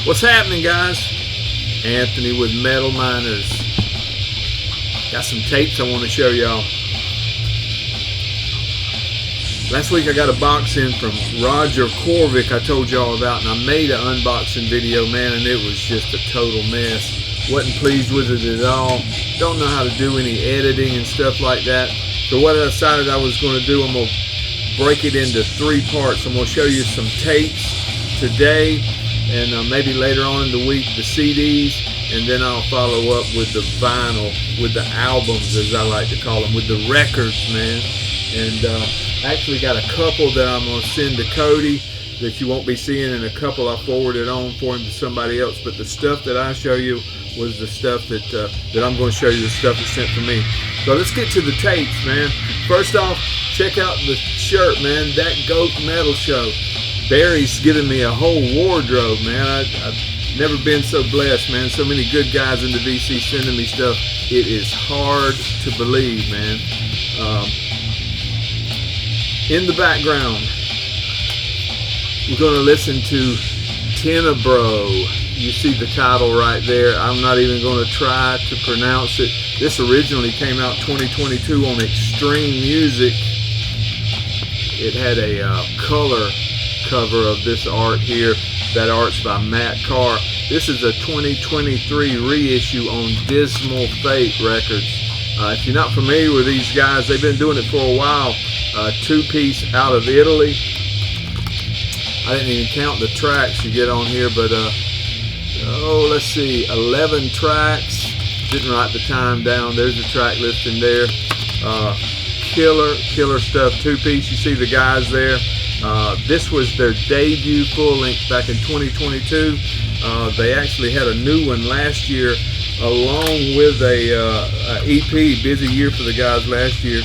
What's happening, guys? Anthony with Metal Miners. Got some tapes I want to show y'all. Last week I got a box in from Roger Kjorvik I told y'all about, and I made an unboxing video, man, and it was just a total mess. Wasn't pleased with it at all. Don't know how to do any editing and stuff like that. So what I decided I was going to do, I'm going to break it into 3 parts. I'm going to show you some tapes today, and maybe later on in the week the CDs, and then I'll follow up with the vinyl, with the albums as I like to call them, with the records, man. And I actually got a couple that I'm going to send to Cody that you won't be seeing, and a couple I forwarded on for him to somebody else. But the stuff that I show you was the stuff that I'm going to show you, the stuff that's sent from me. So let's get to the tapes, man. First off, check out the shirt, man. That Goat Metal Show. Barry's giving me a whole wardrobe, man. I've never been so blessed, man. So many good guys in the VC sending me stuff. It is hard to believe, man. In the background, we're going to listen to Tenebro. You see the title right there. I'm not even going to try to pronounce it. This originally came out 2022 on Extreme Music. It had a color cover of this art here. That art's by Matt Carr. This is a 2023 reissue on Dismal Fate Records. If you're not familiar with these guys, they've been doing it for a while. 2-piece out of Italy. I didn't even count the tracks you get on here, but let's see, 11 tracks. Didn't write the time down. There's the track listing there. Killer stuff. 2-piece. You see the guys there. This was their debut full length back in 2022. They actually had a new one last year, along with a EP. Busy year for the guys last year.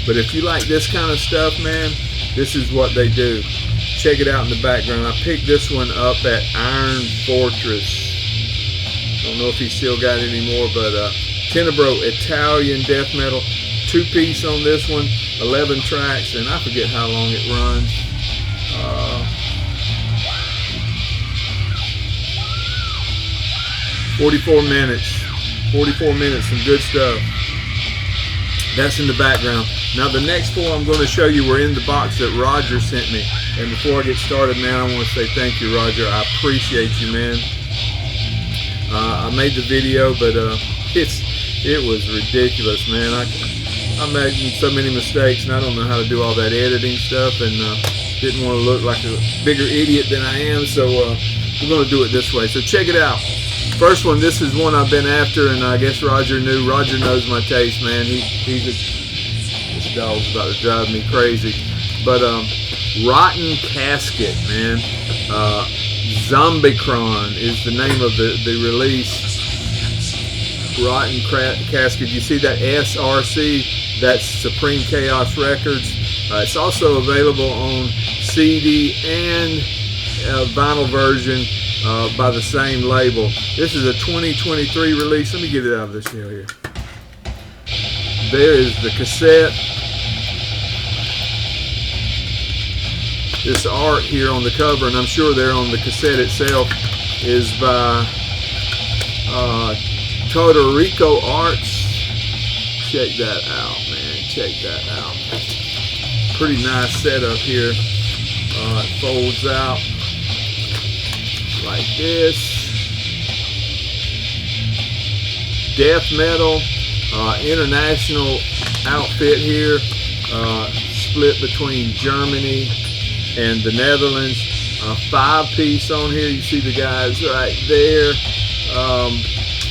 But if you like this kind of stuff, man, this is what they do. Check it out in the background. I picked this one up at Iron Fortress. Don't know if he still got it anymore, but Tenebro, Italian death metal. 2-piece on this one, 11 tracks, and I forget how long it runs. 44 minutes. 44 minutes, some good stuff. That's in the background. Now the next 4 I'm going to show you were in the box that Roger sent me. And before I get started, man, I want to say thank you, Roger. I appreciate you, man. I made the video, but it was ridiculous, man. I made so many mistakes, and I don't know how to do all that editing stuff, and didn't want to look like a bigger idiot than I am, so we're going to do it this way. So check it out. First one, this is one I've been after, and I guess Roger knew. Roger knows my taste, man. This dog's about to drive me crazy. But Rotten Casket, man. Zombicron is the name of the release. Rotten Casket. You see that SRC? That's Supreme Chaos Records. It's also available on CD and vinyl version by the same label. This is a 2023 release. Let me get it out of this shell here. There is the cassette. This art here on the cover, and I'm sure there on the cassette itself, is by Puerto Rico Arts. Check that out, man. Check that out. Pretty nice setup here. It folds out like this. Death metal, international outfit here, split between Germany and the Netherlands. 5-piece on here. You see the guys right there.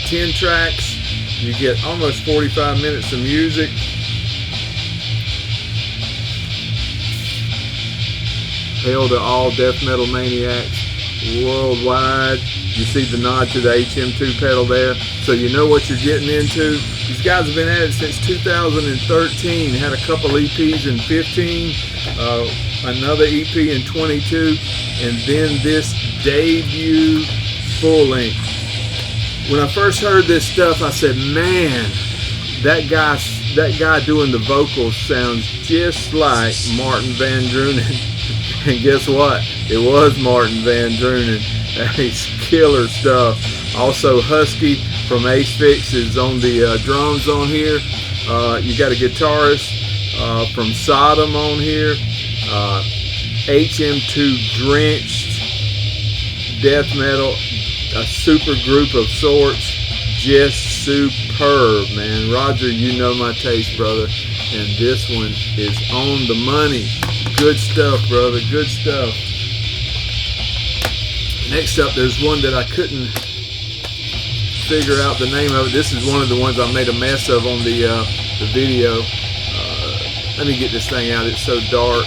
10 tracks. You get almost 45 minutes of music. Hail to all death metal maniacs worldwide. You see the nod to the HM2 pedal there, so you know what you're getting into. These guys have been at it since 2013. Had a couple EPs in 15, another EP in 22, and then this debut full length. When I first heard this stuff, I said, man, that guy doing the vocals sounds just like Martin Van Drunen. And guess what? It was Martin Van Drunen. It's killer stuff. Also, Husky from Ace Fix is on the drums on here. You got a guitarist from Sodom on here. HM2 Drenched, death metal, a super group of sorts. Just superb, man. Roger, you know my taste, brother. And this one is on the money. Good stuff, brother. Good stuff. Next up, there's one that I couldn't figure out the name of it. This is one of the ones I made a mess of on the video. Let me get this thing out. It's so dark.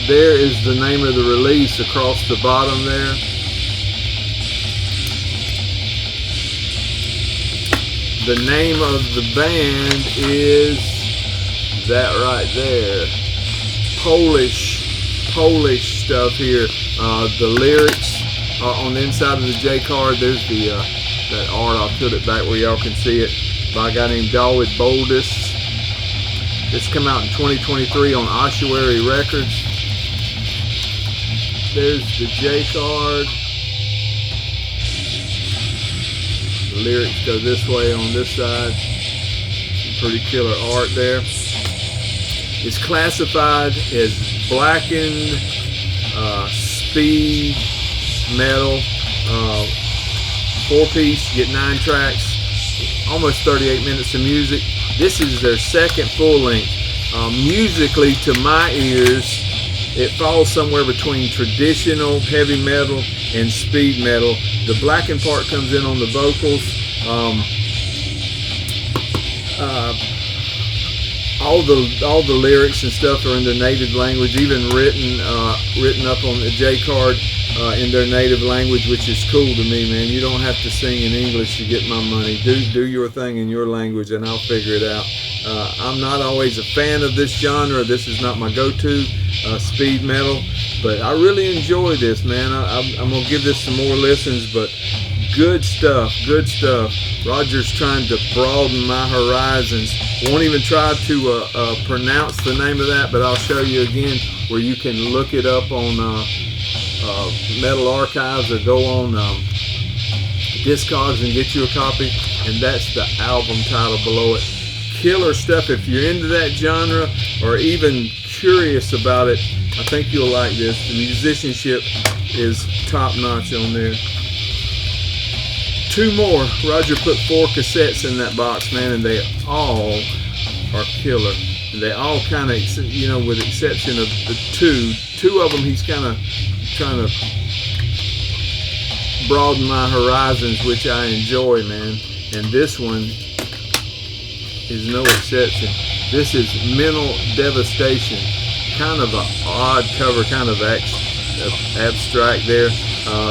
There is the name of the release across the bottom there. The name of the band is that right there. Polish stuff here. The lyrics are on the inside of the J card. There's the that art. I'll put it back where y'all can see it. By a guy named David Boldis. This came out in 2023 on Ossuary Records. There's the J card. The lyrics go this way on this side. Some pretty killer art there. It's classified as Blackened, speed, metal, 4-piece. You get 9 tracks, almost 38 minutes of music. This is their second full length. Musically, to my ears, it falls somewhere between traditional heavy metal and speed metal. The Blackened part comes in on the vocals. All the lyrics and stuff are in their native language, even written up on the J card in their native language, which is cool to me, man. You don't have to sing in English to get my money. Do your thing in your language, and I'll figure it out. I'm not always a fan of this genre. This is not my go-to speed metal, but I really enjoy this, man. I'm gonna give this some more listens, but good stuff, good stuff. Roger's trying to broaden my horizons. Won't even try to pronounce the name of that, but I'll show you again where you can look it up on Metal Archives or go on Discogs and get you a copy, and that's the album title below it. Killer stuff. If you're into that genre or even curious about it, I think you'll like this. The musicianship is top notch on there. 2 more. Roger put 4 cassettes in that box, man, and they all are killer. And they all kind of, you know, with the exception of the two of them, he's kind of trying to broaden my horizons, which I enjoy, man. And this one is no exception. This is Mental Devastation. Kind of an odd cover, kind of abstract there.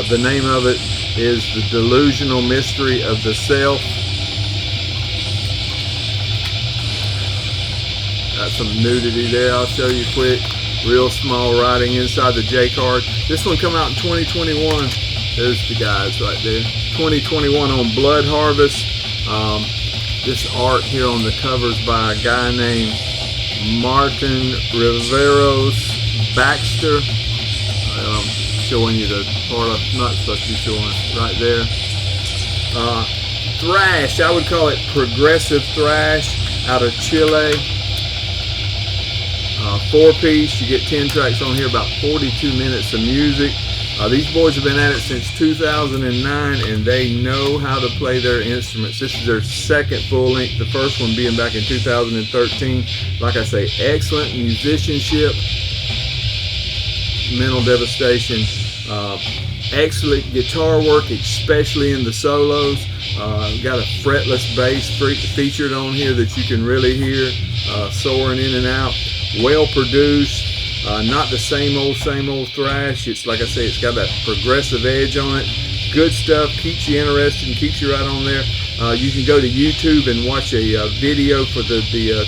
The name of it is The Delusional Mystery of the Self. Got some nudity there, I'll show you quick. Real small writing inside the J card. This one come out in 2021. There's the guys right there. 2021 on Blood Harvest. This art here on the cover is by a guy named Martin Riveros Baxter. Showing you the part I'm not supposed to be showing right there. Thrash, I would call it progressive thrash out of Chile. 4-piece, you get 10 tracks on here, about 42 minutes of music. These boys have been at it since 2009, and they know how to play their instruments. This is their second full length, the first one being back in 2013. Like I say, excellent musicianship. Mental Devastation. Excellent guitar work, especially in the solos. Got a fretless bass featured on here that you can really hear soaring in and out. Well produced. Not the same old thrash. It's like I say, it's got that progressive edge on it. Good stuff, keeps you interested and keeps you right on there. You can go to YouTube and watch a video for the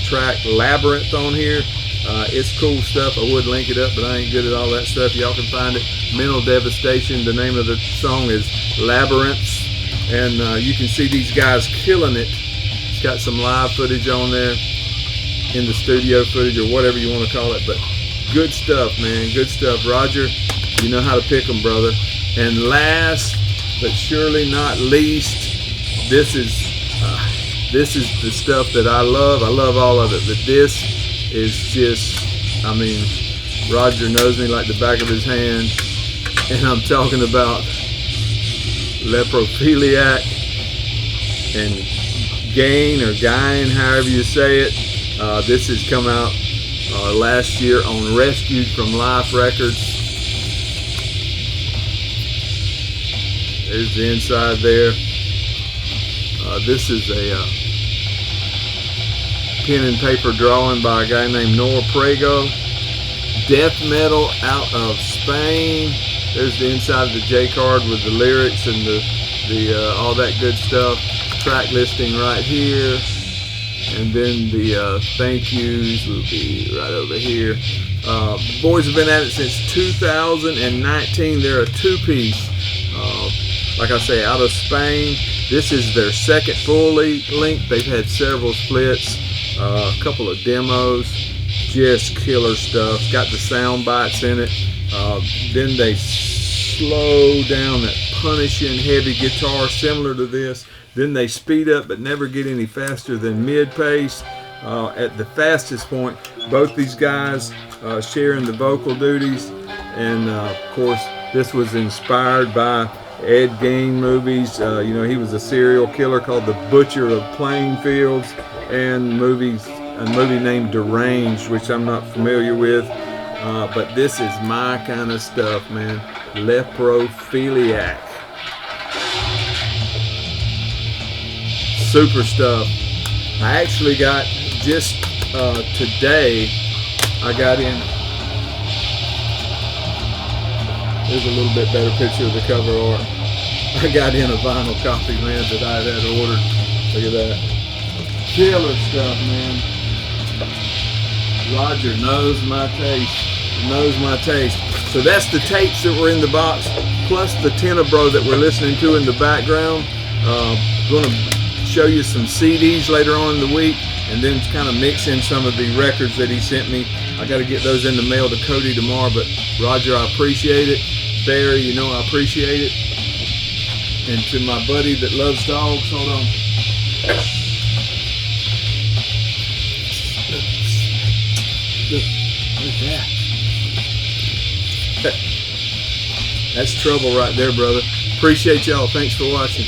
track Labyrinth on here. It's cool stuff. I would link it up, but I ain't good at all that stuff. Y'all can find it. Mental Devastation. The name of the song is Labyrinths, and you can see these guys killing it. It's got some live footage on there, in the studio footage or whatever you want to call it, but Good stuff, man. Good stuff. Roger, you know how to pick them, brother. And last but surely not least, this is the stuff that I love. I love all of it, but this is just, I mean, Roger knows me like the back of his hand, and I'm talking about Leprophiliac and Gein or Gein, however you say it. This has come out last year on Rescued from Life Records. There's the inside there. This is a pen and paper drawing by a guy named Noah Prego. Death metal out of Spain. There's the inside of the J card with the lyrics and the all that good stuff. Track listing right here, and then the thank yous will be right over here. Boys have been at it since 2019. They're a two-piece. Like I say, out of Spain. This is their second full length. They've had several splits, a couple of demos, just killer stuff. Got the sound bites in it. Then they slow down that punishing heavy guitar similar to this. Then they speed up but never get any faster than mid pace. At the fastest point, both these guys sharing the vocal duties. And of course, this was inspired by Ed Gein movies. You know, he was a serial killer called The Butcher of Plainfields, and a movie named Deranged, which I'm not familiar with. But this is my kind of stuff, man. Leprophiliac. Super stuff. I actually got just today, I got in. There's a little bit better picture of the cover art. I got in a vinyl copy, man, that I had ordered. Look at that. Killer stuff, man. Roger knows my taste. Knows my taste. So that's the tapes that were in the box, plus the Tenebro that we're listening to in the background. Going to show you some CDs later on in the week, and then kind of mix in some of the records that he sent me. I got to get those in the mail to Cody tomorrow, but Roger, I appreciate it. Barry, you know I appreciate it. And to my buddy that loves dogs, hold on. Look at that. That's trouble right there, brother. Appreciate y'all. Thanks for watching.